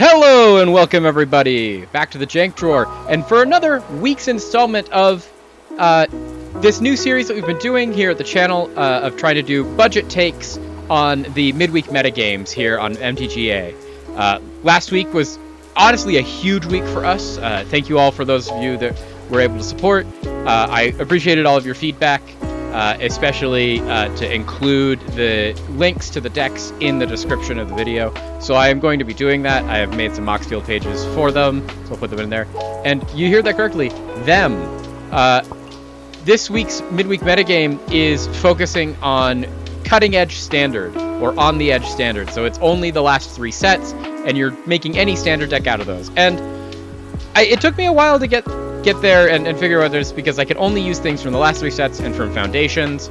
Hello and welcome everybody back to the Jank Drawer, and for another week's installment of this new series that we've been doing here at the channel of trying to do budget takes on the Midweek Metagames here on MTGA. Last week was honestly a huge week for us. Thank you all for those of you that were able to support. I appreciated all of your feedback, especially to include the links to the decks in the description of the video. So I am going to be doing that. I have made some Moxfield pages for them, so I'll put them in there. And you hear that correctly, them. This week's Midweek Metagame is focusing on cutting edge standard, or on the edge standard. So it's only the last 3 sets, and you're making any standard deck out of those. And it took me a while to get there and figure out this, because I could only use things from the last 3 sets and from Foundations.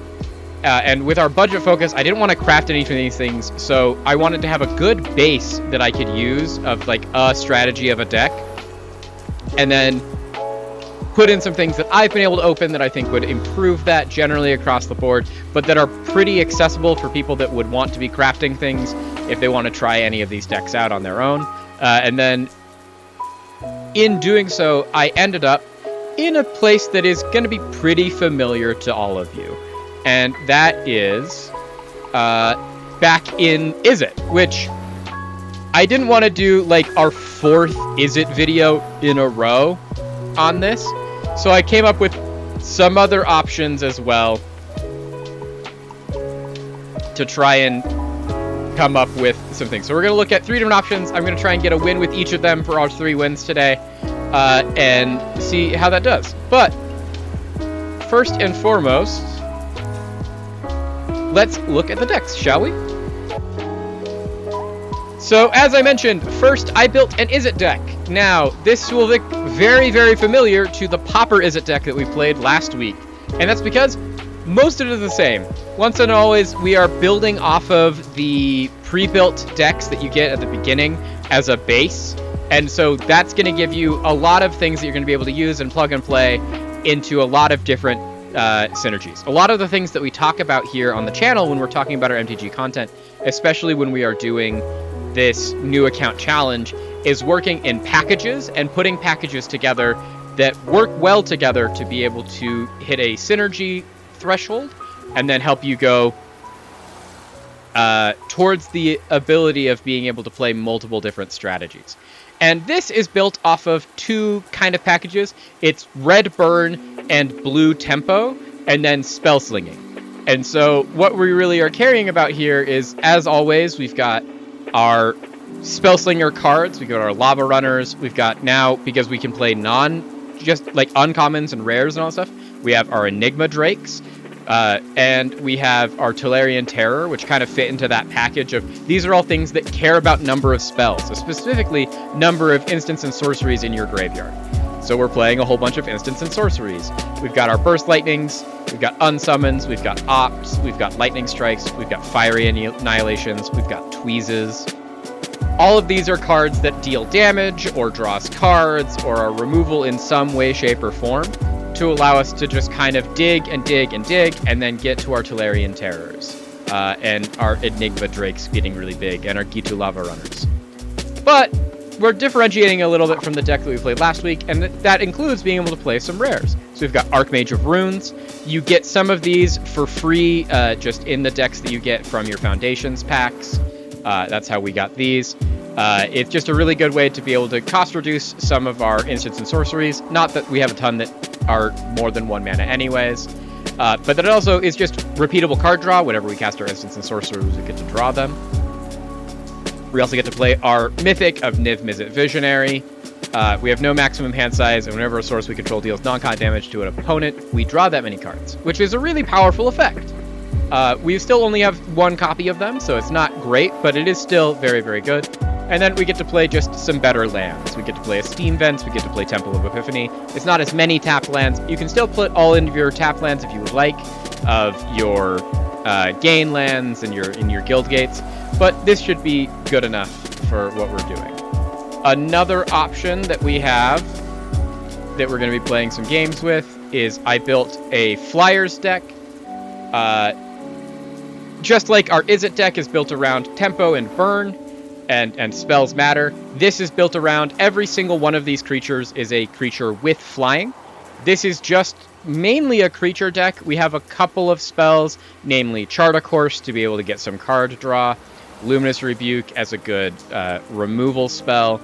And with our budget focus, I didn't want to craft any of these things, so I wanted to have a good base that I could use of like a strategy of a deck, and then put in some things that I've been able to open that I think would improve that generally across the board, but that are pretty accessible for people that would want to be crafting things if they want to try any of these decks out on their own. And then in doing so, I ended up in a place that is going to be pretty familiar to all of you. And that is back in Is It, which I didn't want to do like our 4th Is It video in a row on this. So I came up with some other options as well to try and come up with some things. So we're going to look at 3 different options. I'm going to try and get a win with each of them for our 3 wins today, and see how that does. But first and foremost, let's look at the decks, shall we? So as I mentioned, first I built an Is It deck. Now, this will look very, very familiar to the Pauper Is It deck that we played last week. And that's because most of it is the same. Once and always, we are building off of the pre-built decks that you get at the beginning as a base. And so that's going to give you a lot of things that you're going to be able to use and plug and play into a lot of different synergies. A lot of the things that we talk about here on the channel when we're talking about our MTG content, especially when we are doing this new account challenge, is working in packages and putting packages together that work well together to be able to hit a synergy threshold and then help you go towards the ability of being able to play multiple different strategies. And this is built off of 2 kind of packages. It's red burn and blue tempo, and then spell slinging. And so what we really are caring about here is, as always, we've got our spell slinger cards, we've got our lava runners, we've got now, because we can play just like uncommons and rares and all that stuff, we have our Enigma Drakes, and we have our Tolarian Terror, which kind of fit into that package of, these are all things that care about number of spells, so specifically number of instants and sorceries in your graveyard. So we're playing a whole bunch of instants and sorceries. We've got our Burst Lightnings, we've got Unsummons, we've got Ops, we've got Lightning Strikes, we've got Fiery Annihilations, we've got Tweezes. All of these are cards that deal damage, or draws cards, or are removal in some way, shape, or form, to allow us to just kind of dig and dig and dig, and then get to our Tolarian Terrors, and our Enigma Drakes getting really big, and our Gitu Lava Runners. But we're differentiating a little bit from the deck that we played last week, and that includes being able to play some rares. So we've got Archmage of Runes. You get some of these for free just in the decks that you get from your Foundations packs. That's how we got these. It's just a really good way to be able to cost reduce some of our instants and sorceries. Not that we have a ton that are more than 1 mana anyways, but that it also is just repeatable card draw. Whenever we cast our instants and sorceries, we get to draw them. We also get to play our Mythic of Niv Mizzet Visionary. We have no maximum hand size, and whenever a source we control deals non-con damage to an opponent, we draw that many cards, which is a really powerful effect. We still only have 1 copy of them, so it's not great, but it is still very, very good. And then we get to play just some better lands. We get to play a Steam Vents, we get to play Temple of Epiphany. It's not as many tapped lands. You can still put all of your tapped lands if you would like, of your gain lands and your guild gates, but this should be good enough for what we're doing. Another option that we have that we're going to be playing some games with is I built a Flyers deck. Just like our Is It deck is built around tempo and burn, and spells matter. This is built around every single one of these creatures is a creature with flying. This is just mainly a creature deck. We have a couple of spells, namely Chart a Course to be able to get some card draw, Luminous Rebuke as a good removal spell.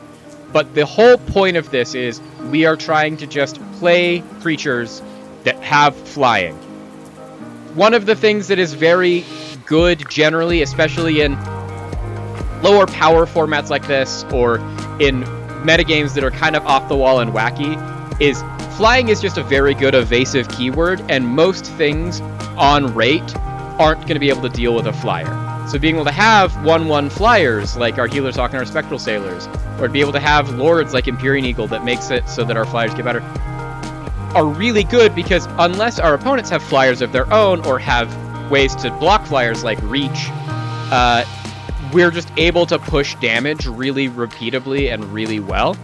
But the whole point of this is we are trying to just play creatures that have flying. One of the things that is very good generally, especially in lower power formats like this, or in metagames that are kind of off the wall and wacky, is flying is just a very good evasive keyword, and most things on rate aren't going to be able to deal with a flyer. So being able to have 1/1 flyers like our Healer's Hawk and our Spectral Sailors, or to be able to have lords like Empyrean Eagle that makes it so that our flyers get better, are really good, because unless our opponents have flyers of their own or have ways to block flyers like Reach, we're just able to push damage really repeatably and really well.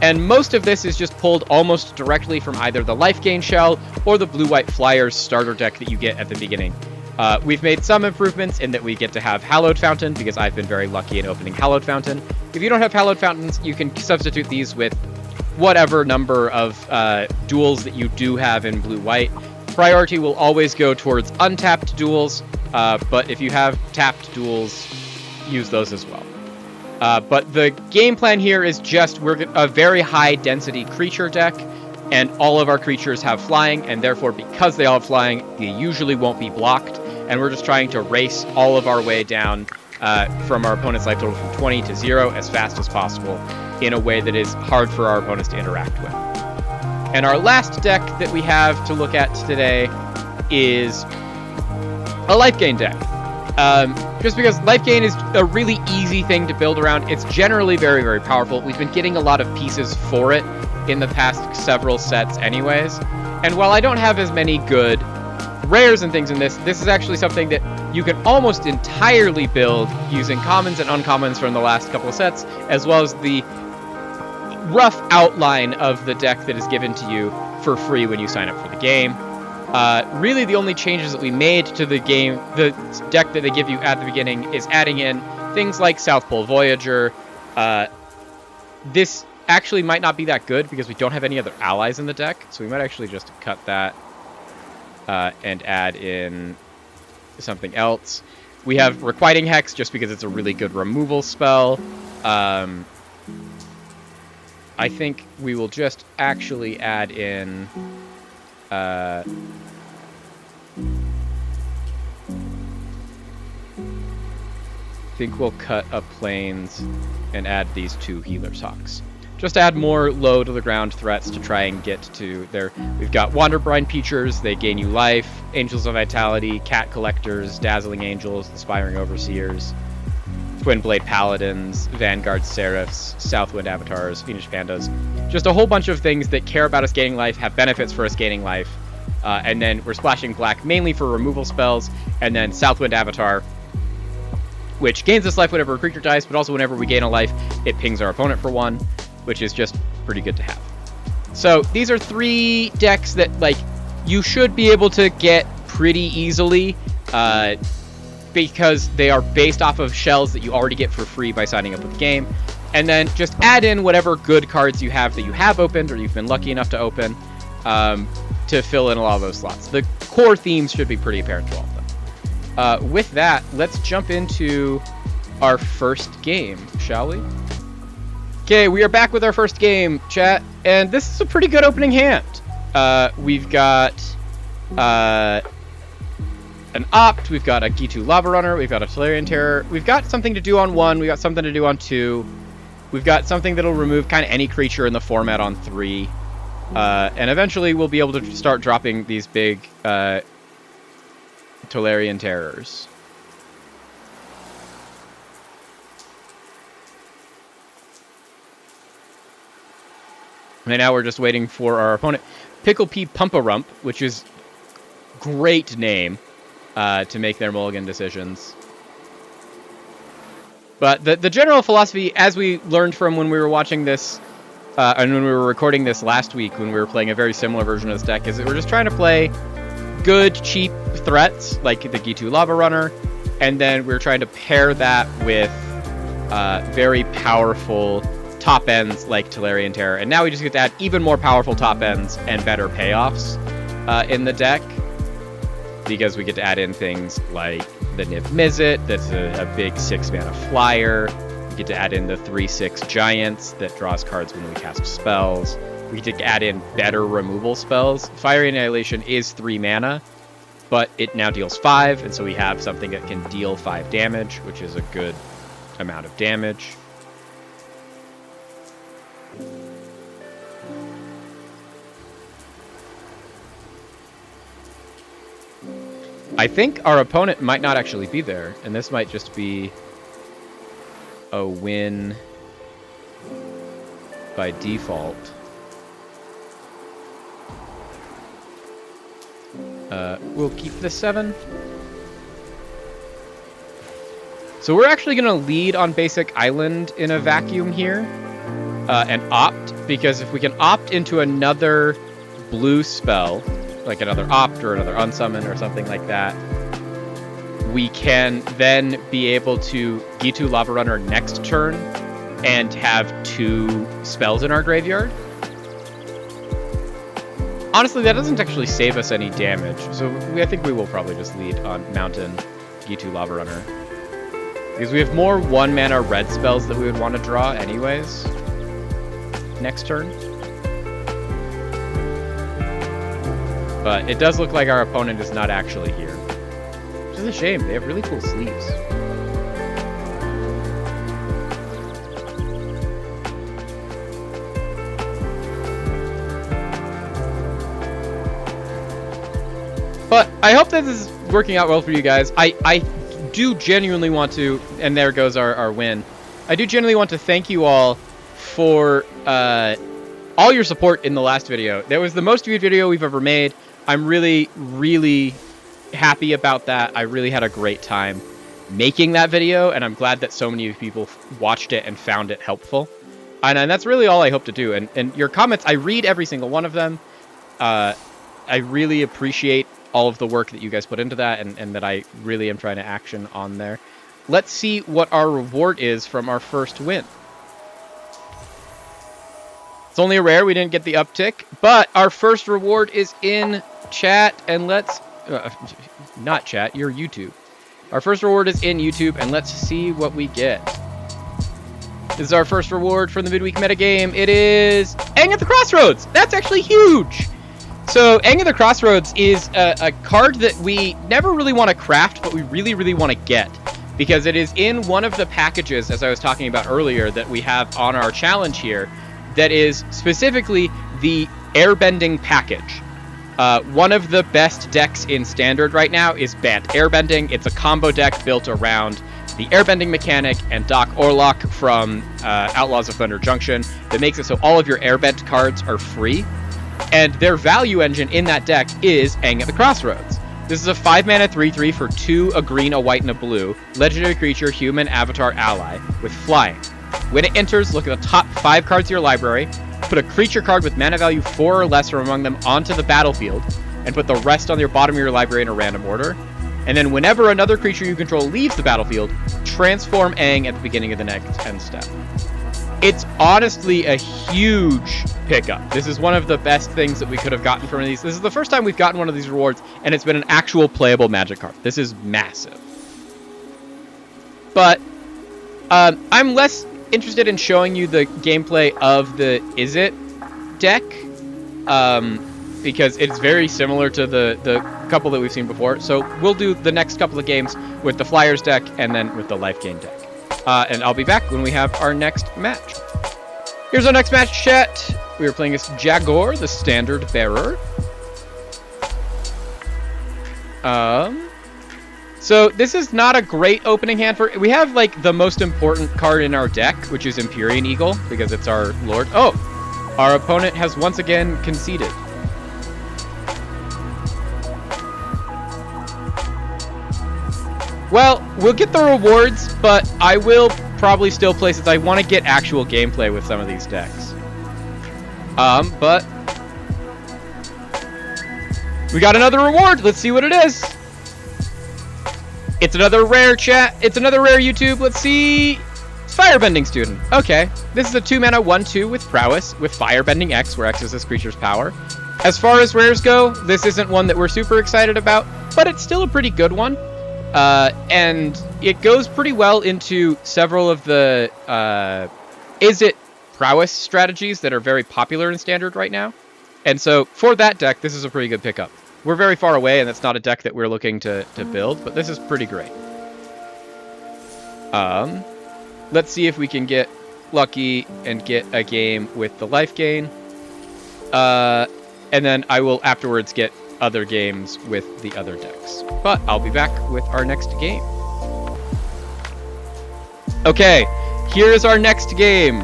And most of this is just pulled almost directly from either the Life Gain Shell or the Blue-White Flyers starter deck that you get at the beginning. We've made some improvements in that we get to have Hallowed Fountain, because I've been very lucky in opening Hallowed Fountain. If you don't have Hallowed Fountains, you can substitute these with whatever number of duels that you do have in Blue-White. Priority will always go towards untapped duels, but if you have tapped duels, use those as well. But the game plan here is just we're a very high density creature deck, and all of our creatures have flying, and therefore because they all have flying, they usually won't be blocked, and we're just trying to race all of our way down from our opponent's life total from 20 to 0 as fast as possible in a way that is hard for our opponents to interact with. And our last deck that we have to look at today is a Life Gain deck. Just because Life Gain is a really easy thing to build around. It's generally very, very powerful. We've been getting a lot of pieces for it in the past several sets anyways. And while I don't have as many good rares and things in this, this is actually something that you can almost entirely build using commons and uncommons from the last couple of sets, as well as the rough outline of the deck that is given to you for free when you sign up for the game. Really, the only changes that we made to the game, the deck that they give you at the beginning, is adding in things like South Pole Voyager. This actually might not be that good because we don't have any other allies in the deck, so we might actually just cut that and add in something else. We have Requiting Hex just because it's a really good removal spell. I think we will just actually add in... I think we'll cut up Plains and add these two Healer's Hawks. Just add more low to the ground threats to try and get to their... We've got Wanderbrine Peachers, they gain you life, Angels of Vitality, Cat Collectors, Dazzling Angels, Inspiring Overseers, Twin Blade Paladins, Vanguard Seraphs, Southwind Avatars, Fiendish Pandas. Just a whole bunch of things that care about us gaining life, have benefits for us gaining life. And then we're splashing black mainly for removal spells, and then Southwind Avatar, which gains us life whenever a creature dies, but also whenever we gain a life, it pings our opponent for 1, which is just pretty good to have. So these are 3 decks that, like, you should be able to get pretty easily, because they are based off of shells that you already get for free by signing up with the game. And then just add in whatever good cards you have that you have opened or you've been lucky enough to open to fill in a lot of those slots. The core themes should be pretty apparent to all of them. With that, let's jump into our first game, shall we? Okay, we are back with our first game, chat, and this is a pretty good opening hand. We've got an Opt, we've got a Gitu Lava Runner, we've got a Tolarian Terror, we've got something to do on 1, we've got something to do on 2, we've got something that'll remove kind of any creature in the format on 3, and eventually we'll be able to start dropping these big Tolarian Terrors. Right now we're just waiting for our opponent. Pickle Pea Pumparump, which is great name to make their mulligan decisions. But the general philosophy, as we learned from when we were watching this, and when we were recording this last week, when we were playing a very similar version of this deck, is that we're just trying to play good, cheap threats, like the Gitu Lava Runner, and then we're trying to pair that with very powerful top ends like Tolarian Terror, and now we just get to add even more powerful top ends and better payoffs in the deck, because we get to add in things like the Niv Mizzet, that's a big 6-mana flyer. We get to add in the 3/6 Giants that draws cards when we cast spells. We get to add in better removal spells. Fiery Annihilation is 3 mana, but it now deals 5, and so we have something that can deal 5 damage, which is a good amount of damage. I think our opponent might not actually be there, and this might just be a win by default. We'll keep the 7. So we're actually going to lead on basic island in a vacuum here, and opt, because if we can opt into another blue spell, like another opt or another unsummon or something like that, we can then be able to Gitu Lava Runner next turn and have 2 spells in our graveyard. Honestly, that doesn't actually save us any damage, so I think we will probably just lead on Mountain Gitu Lava Runner, because we have more 1-mana red spells that we would want to draw anyways next turn. But it does look like our opponent is not actually here, which is a shame. They have really cool sleeves. But I hope that this is working out well for you guys. I do genuinely want to, and there goes our win. I do genuinely want to thank you all for all your support in the last video. That was the most viewed video we've ever made. I'm really, really happy about that. I really had a great time making that video, and I'm glad that so many people watched it and found it helpful. And that's really all I hope to do. And your comments, I read every single one of them. I really appreciate all of the work that you guys put into that, and that I really am trying to action on there. Let's see what our reward is from our first win. It's only a rare, we didn't get the uptick, but our first reward is in chat, and let's... not chat, your YouTube. Our first reward is in YouTube, and let's see what we get. This is our first reward from the Midweek Metagame. It is Aang at the Crossroads! That's actually huge! So, Aang at the Crossroads is a card that we never really want to craft, but we really, really want to get, because it is in one of the packages, as I was talking about earlier, that we have on our challenge here, that is specifically the Airbending package. One of the best decks in Standard right now is Bant Airbending. It's a combo deck built around the Airbending mechanic and Doc Orlok from Outlaws of Thunder Junction that makes it so all of your Airbend cards are free. And their value engine in that deck is Aang at the Crossroads. This is a 5-mana 3/3 for 2, a green, a white, and a blue. Legendary creature, human, avatar, ally, with flying. When it enters, look at the top 5 cards of your library, put a creature card with mana value 4 or less from among them onto the battlefield, and put the rest on your bottom of your library in a random order. And then whenever another creature you control leaves the battlefield, transform Aang at the beginning of the next end step. It's honestly a huge pickup. This is one of the best things that we could have gotten from these. This is the first time we've gotten one of these rewards, and it's been an actual playable Magic card. This is massive. But I'm less interested in showing you the gameplay of the Is It deck, because it's very similar to the couple that we've seen before. So we'll do the next couple of games with the Flyers deck and then with the Life Gain deck. And I'll be back when we have our next match. Here's our next match, chat. We are playing as Jagor, the Standard Bearer. So this is not a great opening hand for... We have, like, the most important card in our deck, which is Empyrean Eagle, because it's our lord. Oh! Our opponent has once again conceded. Well, we'll get the rewards, but I will probably still play since I want to get actual gameplay with some of these decks. But... we got another reward! Let's see what it is! It's another rare, chat. It's another rare, YouTube. Let's see. Firebending Student. Okay, this is a 2-mana 1/2 with Prowess, with Firebending X, where X is this creature's power. As far as rares go, this isn't one that we're super excited about, but it's still a pretty good one. And it goes pretty well into several of the Is It Prowess strategies that are very popular in Standard right now. And so for that deck, this is a pretty good pickup. We're very far away, and that's not a deck that we're looking to build, but this is pretty great. Let's see if we can get lucky and get a game with the life gain. And then I will afterwards get other games with the other decks. But I'll be back with our next game. Okay, here's our next game.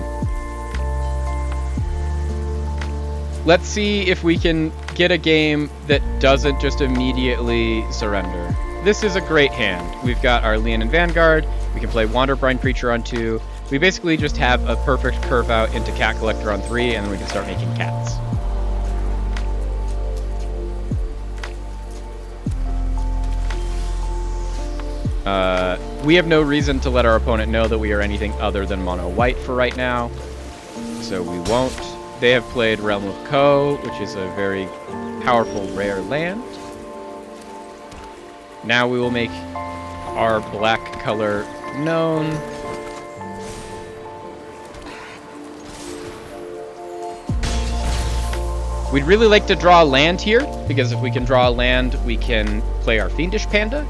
Let's see if we can get a game that doesn't just immediately surrender. This is a great hand. We've got our Leonin Vanguard. We can play Wanderbrine Preacher on 2. We basically just have a perfect curve out into Cat Collector on 3, and then we can start making cats. We have no reason to let our opponent know that we are anything other than mono white for right now, so we won't. They have played Realm of Ko, which is a very powerful rare land. Now we will make our black color known. We'd really like to draw a land here, because if we can draw a land, we can play our Fiendish Panda.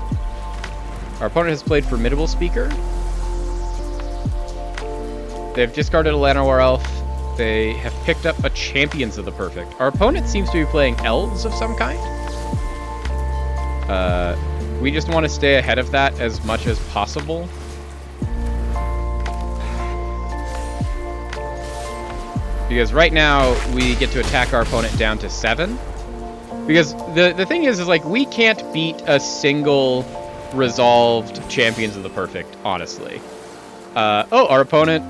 Our opponent has played Formidable Speaker. They've discarded a Llanowar Elf. They have picked up a Champions of the Perfect. Our opponent seems to be playing Elves of some kind. We just want to stay ahead of that as much as possible. Because right now, we get to attack our opponent down to 7. Because the thing is like, we can't beat a single resolved Champions of the Perfect, honestly. Oh, our opponent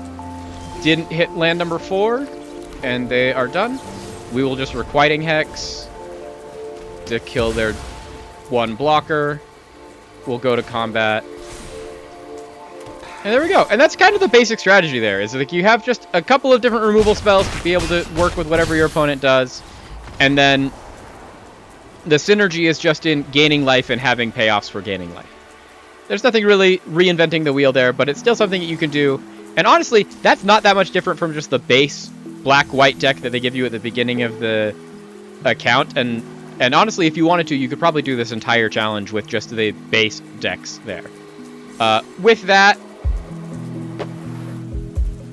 didn't hit land number 4, and they are done. We will just Requiting Hex to kill their one blocker. We'll go to combat. And there we go. And that's kind of the basic strategy there, is like you have just a couple of different removal spells to be able to work with whatever your opponent does. And then the synergy is just in gaining life and having payoffs for gaining life. There's nothing really reinventing the wheel there, but it's still something that you can do. And honestly, that's not that much different from just the base black-white deck that they give you at the beginning of the account. And honestly, if you wanted to, you could probably do this entire challenge with just the base decks there. With that,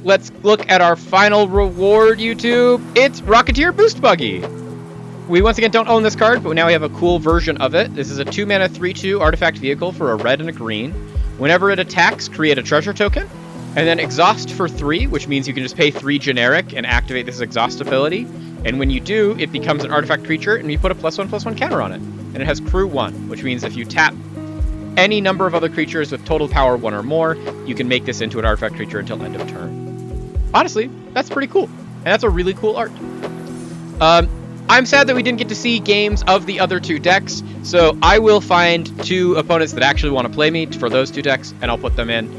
let's look at our final reward, YouTube. It's Rocketeer Boost Buggy. We once again don't own this card, but now we have a cool version of it. This is a 2-mana 3/2 artifact vehicle for a red and a green. Whenever it attacks, create a treasure token, and then exhaust for 3, which means you can just pay 3 generic and activate this exhaust ability. And when you do, it becomes an artifact creature, and you put a +1/+1 counter on it. And it has crew 1, which means if you tap any number of other creatures with total power 1 or more, you can make this into an artifact creature until end of turn. Honestly, that's pretty cool. And that's a really cool art. I'm sad that we didn't get to see games of the other 2 decks, so I will find 2 opponents that actually want to play me for those 2 decks, and I'll put them in.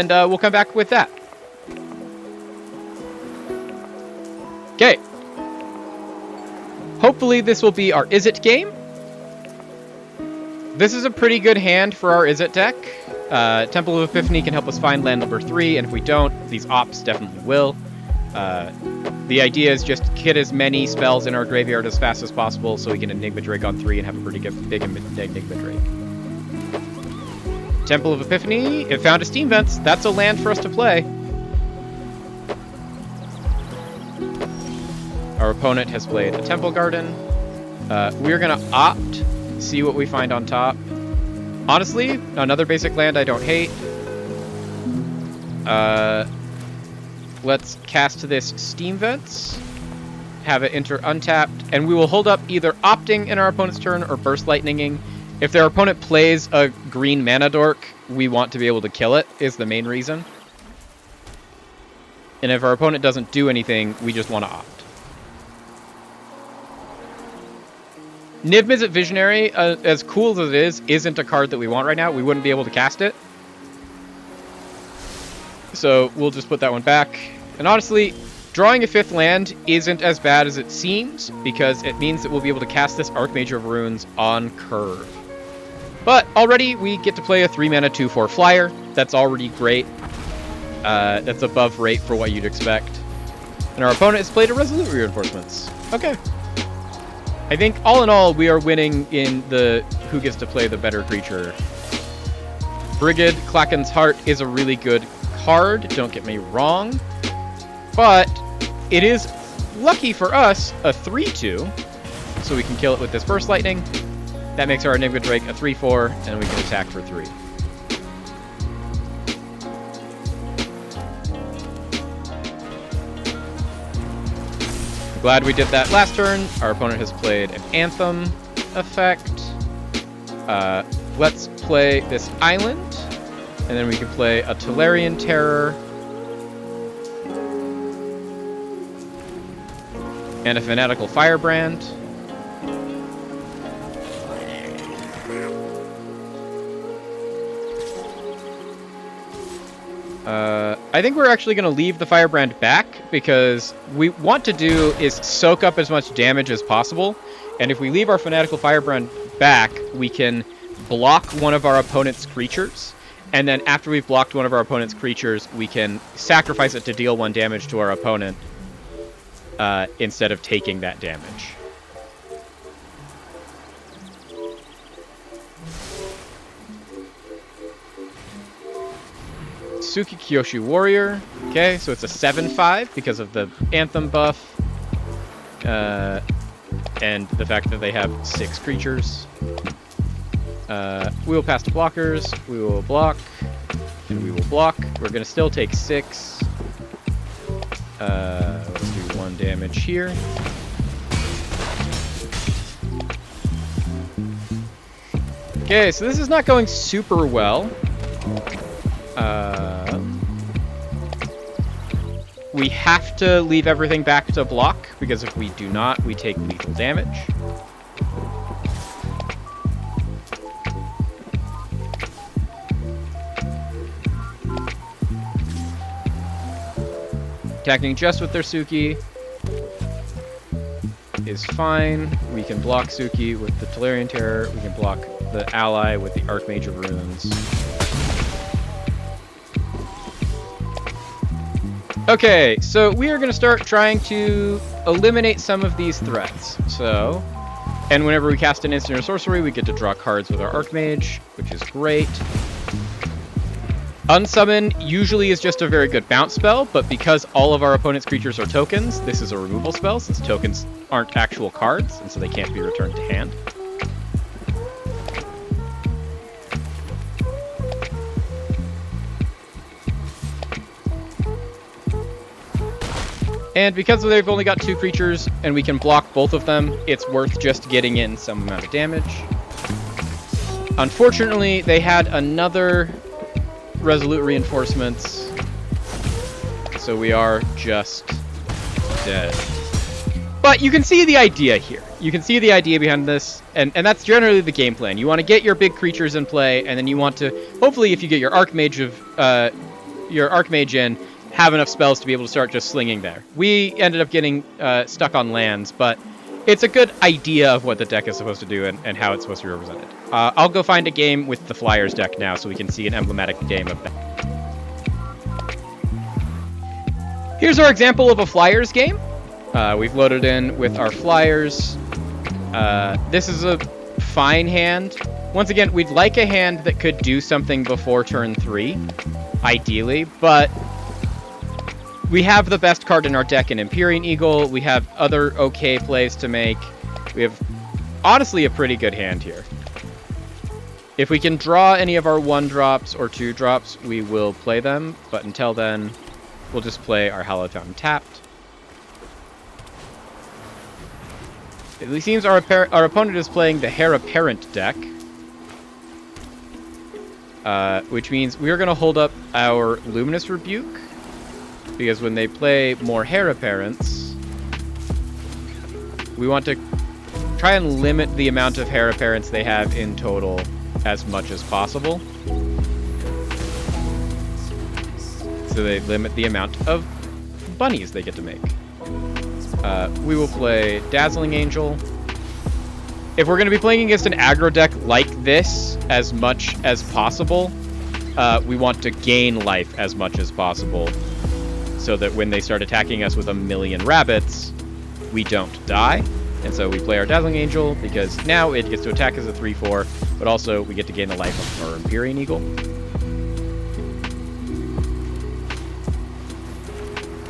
We'll come back with that. Okay. Hopefully this will be our Is It game. This is a pretty good hand for our Is It deck. Temple of Epiphany can help us find land number 3, and if we don't, these ops definitely will. The idea is just hit as many spells in our graveyard as fast as possible so we can Enigma Drake on 3 and have a pretty good big Enigma Drake. Temple of Epiphany, it found a Steam Vents. That's a land for us to play. Our opponent has played a Temple Garden. We're going to opt, see what we find on top. Honestly, another basic land I don't hate. Let's cast this Steam Vents, have it enter untapped, and we will hold up either opting in our opponent's turn or burst lightninging. If their opponent plays a green mana dork, we want to be able to kill it, is the main reason. And if our opponent doesn't do anything, we just want to opt. Niv Mizzet Visionary, as cool as it is, isn't a card that we want right now. We wouldn't be able to cast it. So we'll just put that one back. And honestly, drawing a 5th land isn't as bad as it seems, because it means that we'll be able to cast this Archmage of Runes on curve. But already we get to play a 3-mana 2/4 flyer. That's already great. That's above rate for what you'd expect. And our opponent has played a Resolute Reinforcements. Okay. I think all in all, we are winning in the who gets to play the better creature. Brigid, Klaken's Heart is a really good card, don't get me wrong. But it is lucky for us a 3/2, so we can kill it with this Burst Lightning. That makes our Enigma Drake a 3/4, and we can attack for 3. Glad we did that last turn. Our opponent has played an Anthem effect. Let's play this island, and then we can play a Tolarian Terror and a Fanatical Firebrand. I think we're actually going to leave the Firebrand back, because we want to do is soak up as much damage as possible. And if we leave our Fanatical Firebrand back, we can block one of our opponent's creatures. And then after we've blocked one of our opponent's creatures, we can sacrifice it to deal 1 damage to our opponent instead of taking that damage. Suki Kyoshi Warrior. Okay, so it's a 7/5 because of the Anthem buff. And the fact that they have 6 creatures. We will pass to blockers. We will block. And we will block. We're going to still take 6. Let's do 1 damage here. Okay, so this is not going super well. We have to leave everything back to block, because if we do not, we take lethal damage. Attacking just with their Suki is fine. We can block Suki with the Tolarian Terror. We can block the ally with the Archmage of Runes. Okay, so we are going to start trying to eliminate some of these threats. So, and whenever we cast an instant or sorcery, we get to draw cards with our Archmage, which is great. Unsummon usually is just a very good bounce spell, but because all of our opponent's creatures are tokens, this is a removal spell, since tokens aren't actual cards, and so they can't be returned to hand. And because they've only got 2 creatures, and we can block both of them, it's worth just getting in some amount of damage. Unfortunately, they had another Resolute Reinforcements, so we are just dead. But you can see the idea here. You can see the idea behind this, and that's generally the game plan. You want to get your big creatures in play, and then you want to, hopefully if you get your Archmage in, have enough spells to be able to start just slinging there. We ended up getting stuck on lands, but it's a good idea of what the deck is supposed to do and how it's supposed to be represented. I'll go find a game with the Flyers deck now so we can see an emblematic game of that. Here's our example of a Flyers game. We've loaded in with our Flyers. This is a fine hand. Once again, we'd like a hand that could do something before turn 3, ideally, but we have the best card in our deck in Empyrean Eagle. We have other okay plays to make. We have, honestly, a pretty good hand here. If we can draw any of our 1-drops or 2-drops, we will play them. But until then, we'll just play our Hallowed Fountain tapped. It seems our opponent is playing the Heir Apparent deck. Which means we are going to hold up our Luminous Rebuke. Because when they play more Heir Apparents, we want to try and limit the amount of Heir Apparents they have in total as much as possible. So they limit the amount of bunnies they get to make. We will play Dazzling Angel. If we're going to be playing against an aggro deck like this as much as possible, we want to gain life as much as possible so that when they start attacking us with a million rabbits, we don't die. And so we play our Dazzling Angel because now it gets to attack as a 3/4, but also we get to gain the life of our Empyrean Eagle.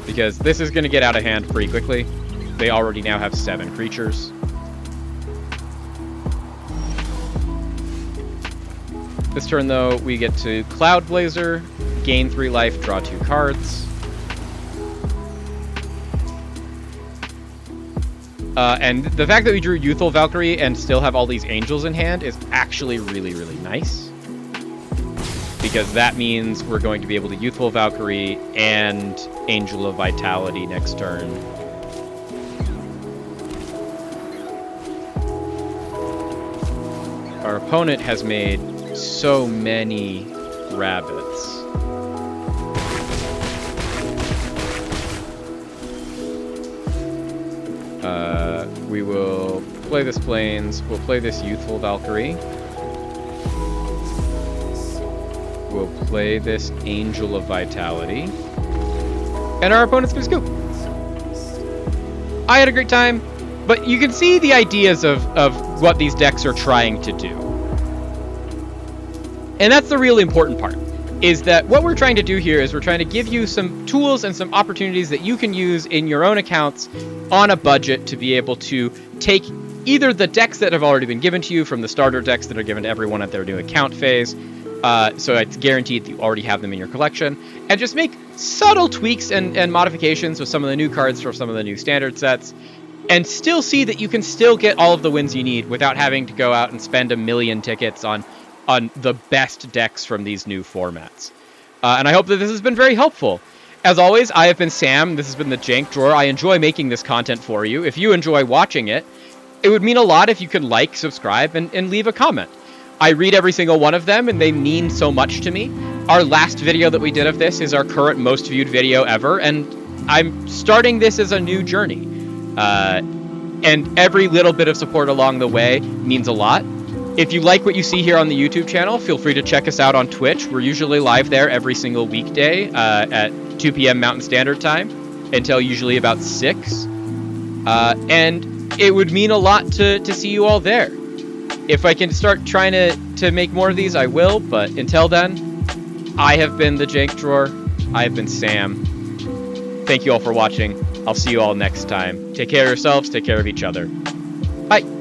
Because this is going to get out of hand pretty quickly. They already now have 7 creatures. This turn, though, we get to Cloud Blazer, gain 3 life, draw 2 cards. And the fact that we drew Youthful Valkyrie and still have all these angels in hand is actually really, really nice. Because that means we're going to be able to Youthful Valkyrie and Angel of Vitality next turn. Our opponent has made so many rabbits. We will play this Plains. We'll play this Youthful Valkyrie. We'll play this Angel of Vitality. And our opponent's gonna scoop. I had a great time, but you can see the ideas of what these decks are trying to do. And that's the really important part, is that what we're trying to do here is we're trying to give you some tools and some opportunities that you can use in your own accounts on a budget to be able to take either the decks that have already been given to you from the starter decks that are given to everyone at their new account phase, so it's guaranteed that you already have them in your collection, and just make subtle tweaks and modifications with some of the new cards for some of the new standard sets, and still see that you can still get all of the wins you need without having to go out and spend 1 million tickets on the best decks from these new formats. And I hope that this has been very helpful. As always, I have been Sam. This has been the Jank Drawer. I enjoy making this content for you. If you enjoy watching it, it would mean a lot if you could like, subscribe, and leave a comment. I read every single one of them, and they mean so much to me. Our last video that we did of this is our current most viewed video ever, and I'm starting this as a new journey. And every little bit of support along the way means a lot. If you like what you see here on the YouTube channel, feel free to check us out on Twitch. We're usually live there every single weekday at 2 p.m. Mountain Standard Time until usually about 6. And it would mean a lot to see you all there. If I can start trying to make more of these, I will. But until then, I have been the Jank Drawer. I have been Sam. Thank you all for watching. I'll see you all next time. Take care of yourselves. Take care of each other. Bye.